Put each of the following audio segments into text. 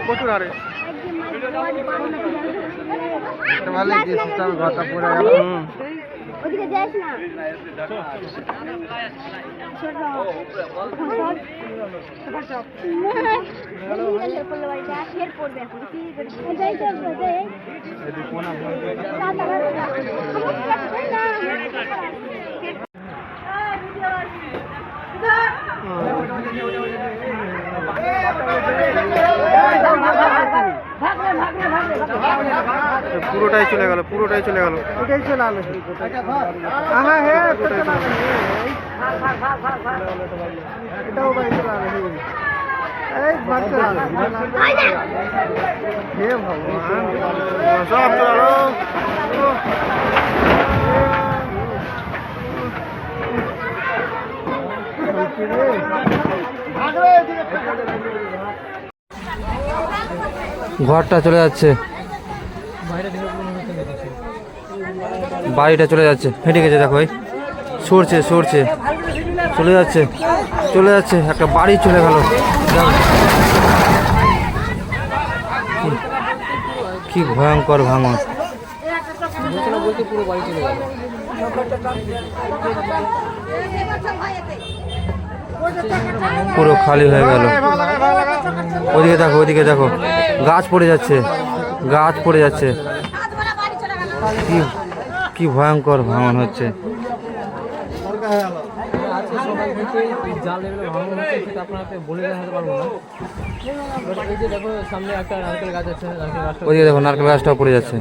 প্রচুর হারে ওদিকে যাস না পুরোটাই চলে গেল পুরোটাই চলে গেল এটাই চলে আলো হ্যাঁ হ্যাঁ এটাও বাড়ি চলে আলো এই বাড়ি চলে আলো হে ভগবান সব চলে গেল ঘরটা চলে যাচ্ছে বাড়িটা চলে যাচ্ছে হেঁটে গেছে দেখো এই সরছে সরছে চলে যাচ্ছে চলে যাচ্ছে একটা বাড়ি চলে গেল কি ভয়ঙ্কর ভাঙন পুরো খালি হয়ে গেল ওদিকে দেখো ওদিকে দেখো গাছ পড়ে যাচ্ছে গাছ পড়ে যাচ্ছে কি কি ভয়ঙ্কর ভাঙন হচ্ছে ওদিকে দেখো নারকেল গাছটাও পড়ে যাচ্ছে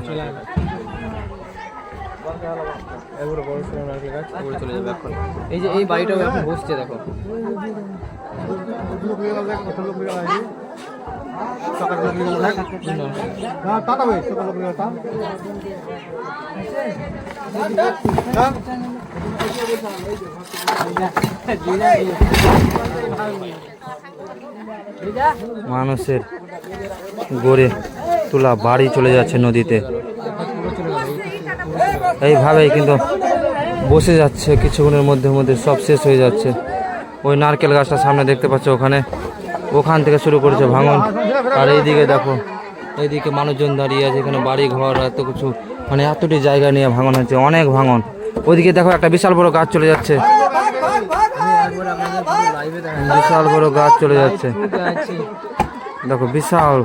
এই যে এই বাড়িটাও এখন বসছে দেখো মানুষের গড়ে তোলা বাড়ি চলে যাচ্ছে নদীতে এইভাবেই কিন্তু বসে যাচ্ছে কিছুক্ষণের মধ্যে মধ্যে সব শেষ হয়ে যাচ্ছে ওই নারকেল গাছটা সামনে দেখতে পাচ্ছ ওখান থেকে শুরু করেছে ভাঙন আর এইদিকে দেখো এইদিকে মানুষজন দাঁড়িয়ে আছে এখানে বাড়ি ঘর এত কিছু মানে এতটি জায়গা নিয়ে ভাঙন হচ্ছে অনেক ভাঙন ওইদিকে দেখো একটা বিশাল বড় গাছ চলে যাচ্ছে বিশাল বড় গাছ চলে যাচ্ছে দেখো বিশাল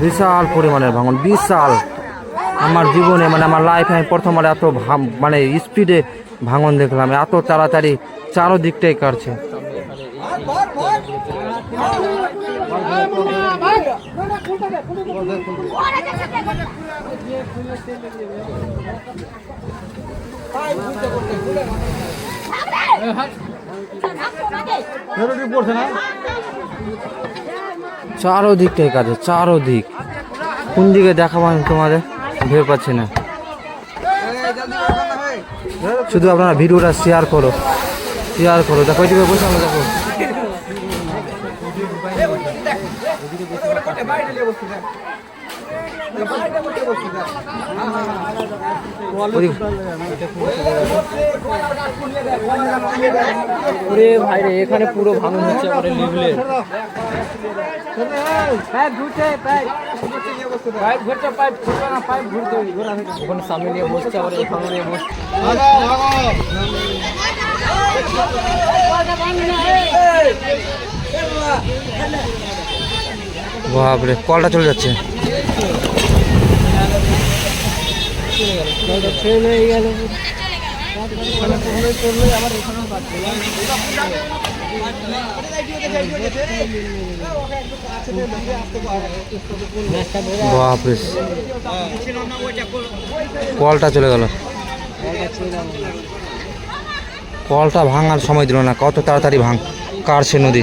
বিশাল পরিমাণের ভাঙন বিশাল আমার জীবনে মানে আমার লাইফে আমি প্রথমবার এত মানে স্পিডে ভাঙন দেখলাম এত তাড়াতাড়ি চারোদিকটাই কাটছে চারোদিকটাই কাটছে চারোদিক কোন দিকে দেখাবো আমি তোমাদের ভেবে পাচ্ছি না শুধু আপনারা ভিডিওটা শেয়ার করো দেখো ওইদিকে বসে আমরা দেখো ভাই রে এখানে পুরো ভাঙন হচ্ছে ওখানে সামনে নিয়ে বসছে আবার এখানে নিয়ে বসছে বাপরে কলটা চলে যাচ্ছে বাপরে কলটা চলে গেল কলটা ভাঙার সময় দিল না কত তাড়াতাড়ি কাটছে নদী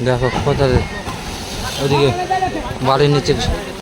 দেখো কোথায় ওদিকে বাড়ির নিচে